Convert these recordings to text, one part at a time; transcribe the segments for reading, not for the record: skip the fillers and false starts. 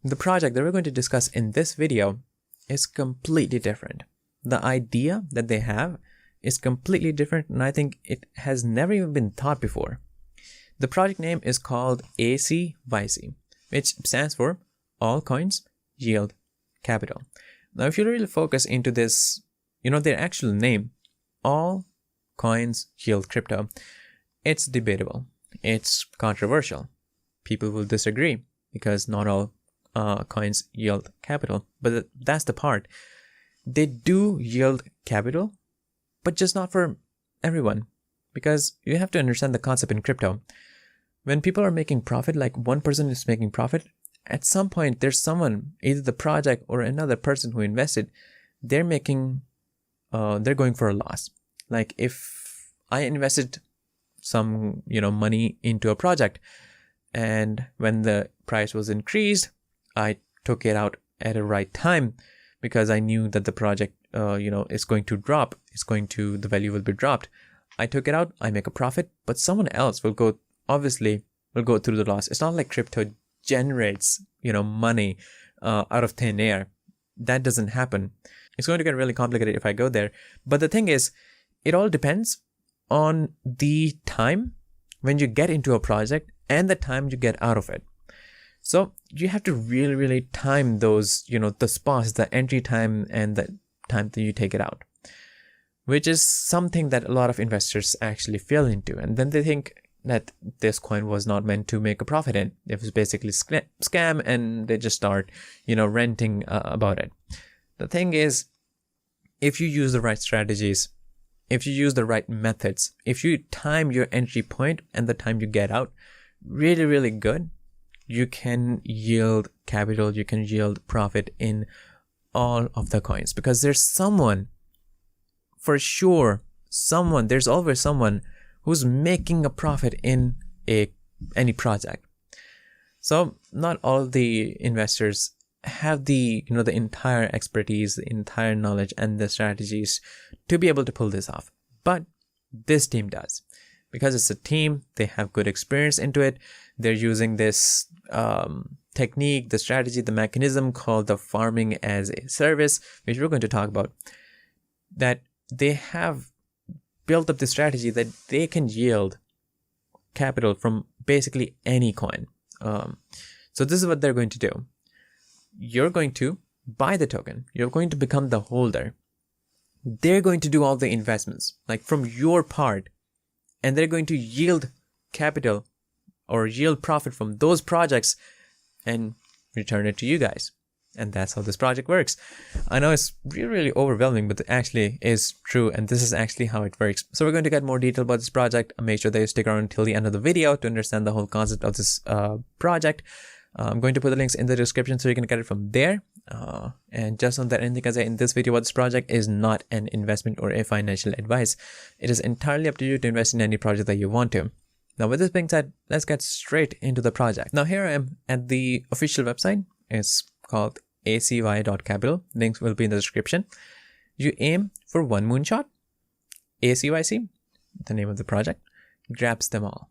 The project that we're going to discuss in this video is completely different. The idea that they have is completely different, and I think it has never even been thought before. The project name is called ACYC, which stands for All Coins Yield Capital. Now, if you really focus into this, their actual name, All Coins Yield Crypto, it's debatable. It's controversial. People will disagree because not all coins yield capital. But that's the part. They do yield capital, but just not for everyone. Because you have to understand the concept in crypto. When people are making profit, like one person is making profit, at some point there's someone, either the project or another person who invested, they're going for a loss. Like if I invested some, money into a project, and when the price was increased, I took it out at the right time because I knew that the project, is going to drop. The value will be dropped. I took it out, I make a profit, but someone else will go through the loss. It's not like crypto generates, money out of thin air. That doesn't happen. It's going to get really complicated if I go there. But the thing is, it all depends on the time when you get into a project and the time you get out of it. So you have to really, really time those, the spots, the entry time and the time that you take it out, which is something that a lot of investors actually fail into. And then they think that this coin was not meant to make a profit in. It was basically scam, and they just start, ranting about it. The thing is, if you use the right strategies, if you use the right methods, if you time your entry point and the time you get out really, really good, you can yield capital, you can yield profit in all of the coins, because there's someone, for sure, there's always someone who's making a profit in any project. So not all the investors have the entire expertise, the entire knowledge and the strategies to be able to pull this off. But this team does. Because it's a team, they have good experience into it. They're using this technique, the strategy, the mechanism called the farming as a service, which we're going to talk about. That they have built up the strategy that they can yield capital from basically any coin. So this is what they're going to do. You're going to buy the token. You're going to become the holder. They're going to do all the investments, like from your part, and they're going to yield capital or yield profit from those projects and return it to you guys. And that's how this project works. I know it's really, really overwhelming, but it actually is true. And this is actually how it works. So we're going to get more detail about this project. Make sure that you stick around until the end of the video to understand the whole concept of this project. I'm going to put the links in the description so you can get it from there. And just on that, anything I say in this video about this project is not an investment or a financial advice. It is entirely up to you to invest in any project that you want to. Now, with this being said, let's get straight into the project. Now, here I am at the official website. It's called ACY.capital. Links will be in the description. You aim for one moonshot. ACYC, the name of the project, grabs them all.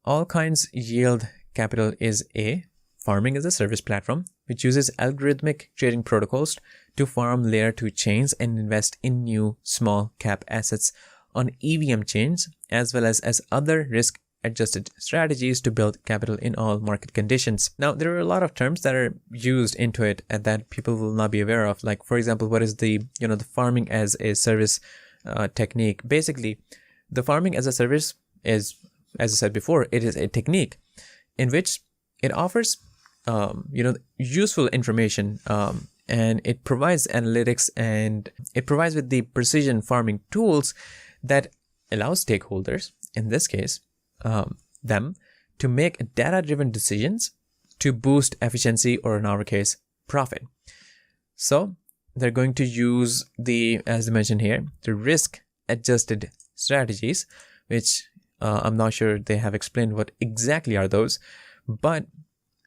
All Coins Yield Capital is a farming as a service platform which uses algorithmic trading protocols to farm layer 2 chains and invest in new small cap assets on EVM chains, as well as other risk adjusted strategies to build capital in all market conditions. Now, there are a lot of terms that are used into it and that people will not be aware of. Like, for example, what is the farming as a service technique? Basically, the farming as a service is, as I said before, it is a technique in which it offers, useful information, and it provides analytics, and it provides with the precision farming tools that allow stakeholders, in this case, them to make data-driven decisions to boost efficiency, or in our case, profit. So they're going to use as I mentioned here, the risk-adjusted strategies, which I'm not sure they have explained what exactly are those, but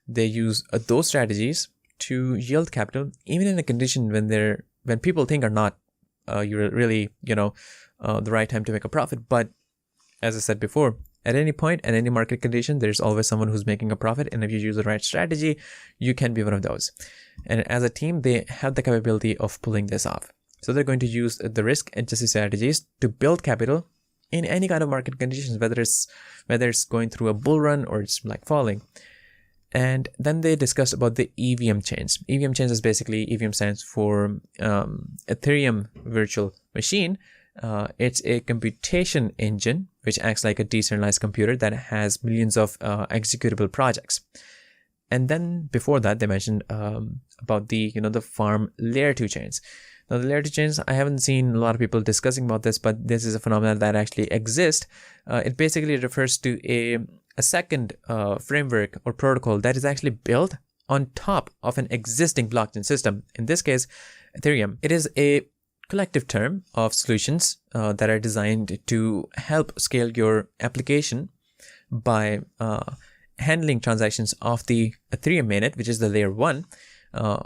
they use those strategies to yield capital, even in a condition when people think are not you're really the right time to make a profit. But as I said before, At any point, at any market condition, there's always someone who's making a profit. And if you use the right strategy, you can be one of those. And as a team, they have the capability of pulling this off. So they're going to use the risk-adjusted strategies to build capital in any kind of market conditions, whether it's going through a bull run or it's like falling. And then they discussed about the EVM chains. EVM chains is basically, EVM stands for Ethereum Virtual Machine. It's a computation engine which acts like a decentralized computer that has millions of executable projects. And then before that, they mentioned about the farm layer 2 chains. Now the layer 2 chains, I haven't seen a lot of people discussing about this, but this is a phenomenon that actually exists. It basically refers to a second framework or protocol that is actually built on top of an existing blockchain system. In this case, Ethereum. It is a collective term of solutions that are designed to help scale your application by handling transactions of the Ethereum mainnet, which is the layer 1,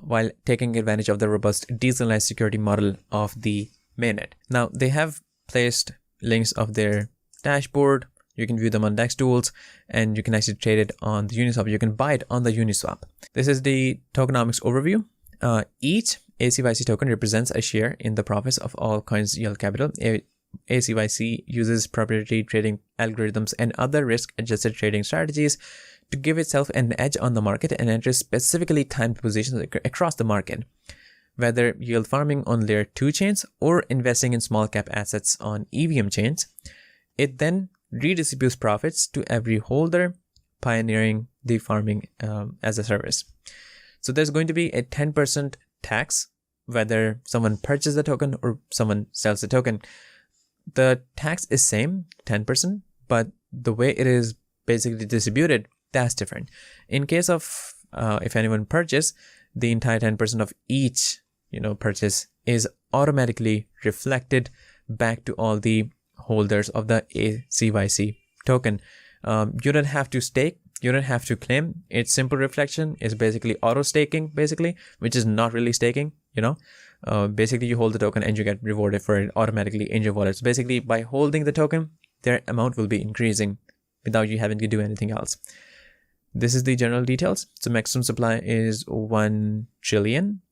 while taking advantage of the robust decentralized security model of the mainnet. Now, they have placed links of their dashboard. You can view them on DEX tools, and you can actually trade it on the Uniswap. You can buy it on the Uniswap. This is the Tokenomics Overview. Each ACYC token represents a share in the profits of all coins yield capital. ACYC uses proprietary trading algorithms and other risk-adjusted trading strategies to give itself an edge on the market and enters specifically timed positions across the market. Whether yield farming on layer 2 chains or investing in small cap assets on EVM chains, it then redistributes profits to every holder, pioneering the farming as a service. So there's going to be a 10% tax whether someone purchases the token or someone sells the token. The tax is same, 10%, but the way it is basically distributed, that's different. In case of if anyone purchases, the entire 10% of each purchase is automatically reflected back to all the holders of the ACYC token. You don't have to stake, you don't have to claim. It's simple reflection. It's basically auto staking, which is not really staking. Basically you hold the token and you get rewarded for it automatically in your wallet. So basically by holding the token, their amount will be increasing without you having to do anything else. This is the general details. So maximum supply is 1 trillion.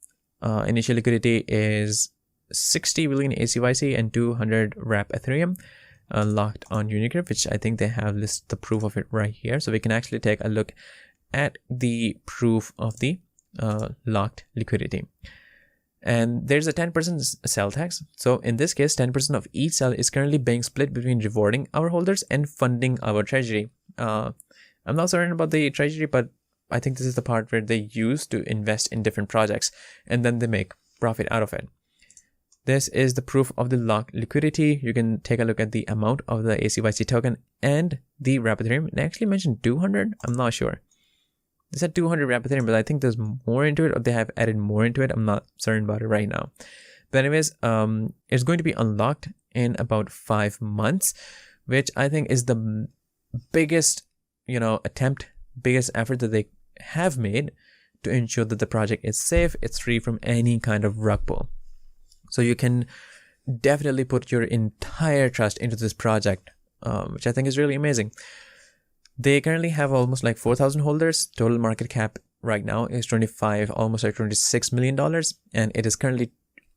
Initial liquidity is 60 billion ACYC and 200 wrap Ethereum locked on Unicrypt, which I think they have listed the proof of it right here. So we can actually take a look at the proof of the locked liquidity. And there's a 10% sell tax. So in this case, 10% of each sell is currently being split between rewarding our holders and funding our treasury. I'm not certain about the treasury, but I think this is the part where they use to invest in different projects and then they make profit out of it. This is the proof of the locked liquidity. You can take a look at the amount of the ACYC token and the wrap Ethereum. They actually mentioned 200. I'm not sure. They said 200 wrap Ethereum, but I think there's more into it, or they have added more into it. I'm not certain about it right now. But anyways, it's going to be unlocked in about 5 months, which I think is the biggest, biggest effort that they have made to ensure that the project is safe. It's free from any kind of rug pull. So you can definitely put your entire trust into this project, which I think is really amazing. They currently have almost like 4,000 holders. Total market cap right now is almost like $26 million. And it is currently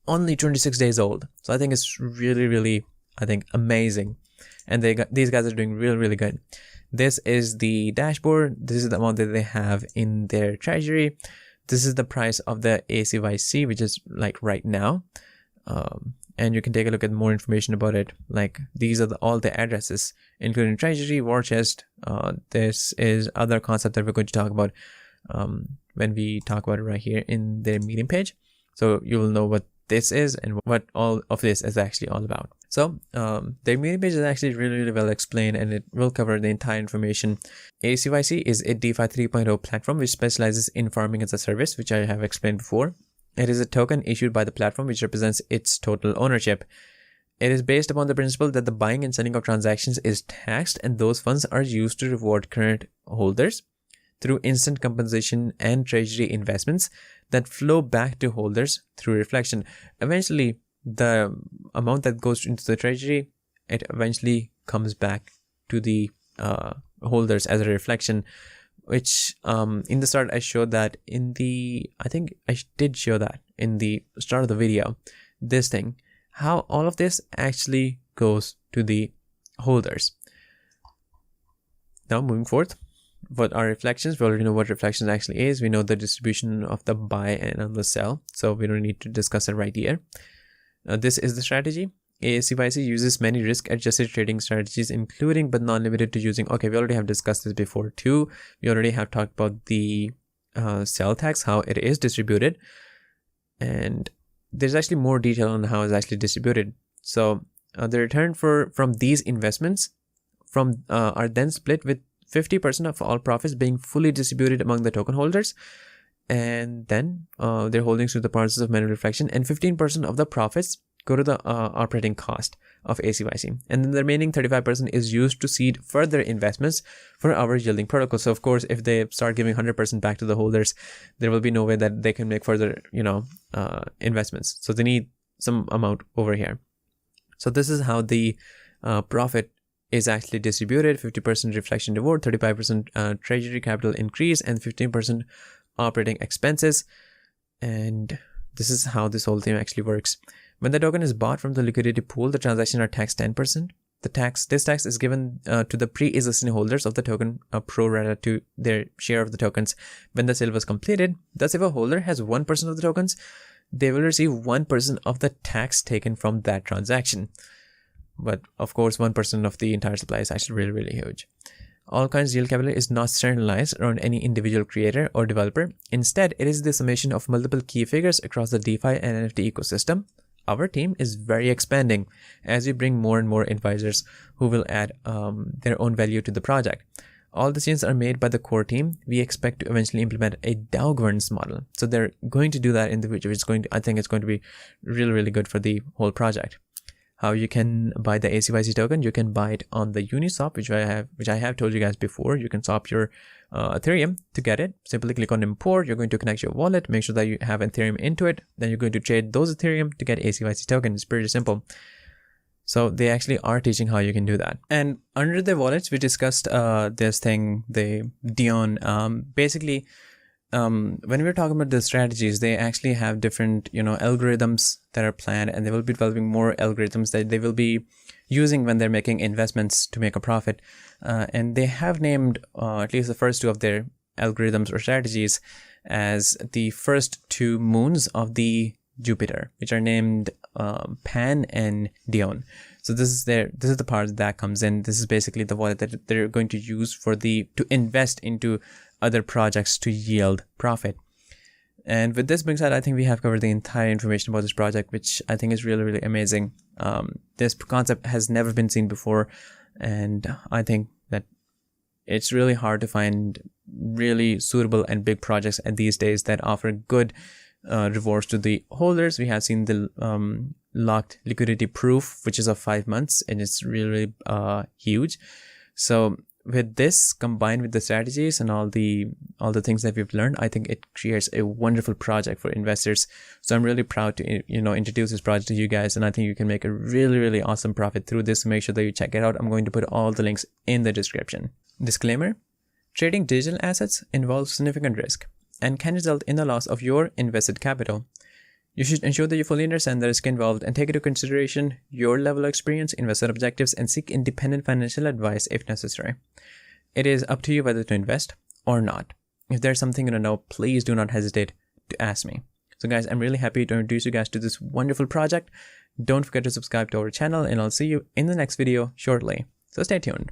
only 26 days old. So I think it's really, really, amazing. And these guys are doing really, really good. This is the dashboard. This is the amount that they have in their treasury. This is the price of the ACYC, which is like right now. And you can take a look at more information about it. Like these are all the addresses, including treasury, war chest. This is other concept that we're going to talk about when we talk about it right here in their Medium page. So you will know what this is and what all of this is actually all about. So their Medium page is actually really, really well explained, and it will cover the entire information. ACYC is a DeFi 3.0 platform which specializes in farming as a service, which I have explained before. It is a token issued by the platform which represents its total ownership. It is based upon the principle that the buying and selling of transactions is taxed, and those funds are used to reward current holders through instant compensation and treasury investments that flow back to holders through reflection. Eventually, the amount that goes into the treasury, it eventually comes back to the holders as a reflection, which in the start I showed that I think I did show that in the start of the video, this thing, how all of this actually goes to the holders. Now moving forth, what are reflections? We already know what reflections actually is. We know the distribution of the buy and on the sell, so we don't need to discuss it right here. This is the strategy. ACYC uses many risk-adjusted trading strategies, including but not limited to using, okay, we already have discussed this before too. We already have talked about the sell tax, how it is distributed, and there's actually more detail on how it's actually distributed. So the return from these investments are then split with 50% of all profits being fully distributed among the token holders, and then their holdings through the process of manual reflection, and 15% of the profits go to the operating cost of ACYC, and then the remaining 35% is used to seed further investments for our yielding protocol. So of course, if they start giving 100% back to the holders, there will be no way that they can make further investments, so they need some amount over here. So this is how the profit is actually distributed: 50% reflection reward, 35% treasury capital increase, and 15% operating expenses. And this is how this whole thing actually works. When the token is bought from the liquidity pool, the transactions are taxed 10%. This tax is given to the pre-existing holders of the token pro rata to their share of the tokens. When the sale was completed, thus if a holder has 1% of the tokens, they will receive 1% of the tax taken from that transaction. But of course, 1% of the entire supply is actually really, really huge. Altcoins yield capital is not standardized around any individual creator or developer. Instead, it is the summation of multiple key figures across the DeFi and NFT ecosystem. Our team is very expanding as we bring more and more advisors who will add their own value to the project. All decisions are made by the core team. We expect to eventually implement a DAO governance model. So they're going to do that in the future. I think it's going to be really, really good for the whole project. How you can buy the ACYC token? You can buy it on the Uniswap, which I have told you guys before. You can swap your Ethereum to get it. Simply click on import. You're going to connect your wallet. Make sure that you have Ethereum into it. Then you're going to trade those Ethereum to get ACYC token. It's pretty simple. So they actually are teaching how you can do that. And under the wallets, we discussed this thing, the Dion. Basically, when we're talking about the strategies, they actually have different, algorithms that are planned, and they will be developing more algorithms that they will be using when they're making investments to make a profit. And they have named at least the first two of their algorithms or strategies as the first two moons of the Jupiter, which are named Pan and Dion. So this is the part that comes in. This is basically the wallet that they're going to use to invest into other projects to yield profit. And with this being said, I think we have covered the entire information about this project, which I think is really, really amazing. This concept has never been seen before, and I think that it's really hard to find really suitable and big projects at these days that offer good rewards to the holders. We have seen the locked liquidity proof, which is of 5 months, and it's really huge. So with this combined with the strategies and all the things that we've learned, I think it creates a wonderful project for investors. So I'm really proud to introduce this project to you guys, and I think you can make a really, really awesome profit through this. So make sure that you check it out. I'm going to put all the links in the description. Disclaimer: trading digital assets involves significant risk and can result in the loss of your invested capital. You should ensure that you fully understand the risk involved and take into consideration your level of experience, investor objectives, and seek independent financial advice if necessary. It is up to you whether to invest or not. If there's something you don't know, please do not hesitate to ask me. So guys, I'm really happy to introduce you guys to this wonderful project. Don't forget to subscribe to our channel, and I'll see you in the next video shortly. So stay tuned.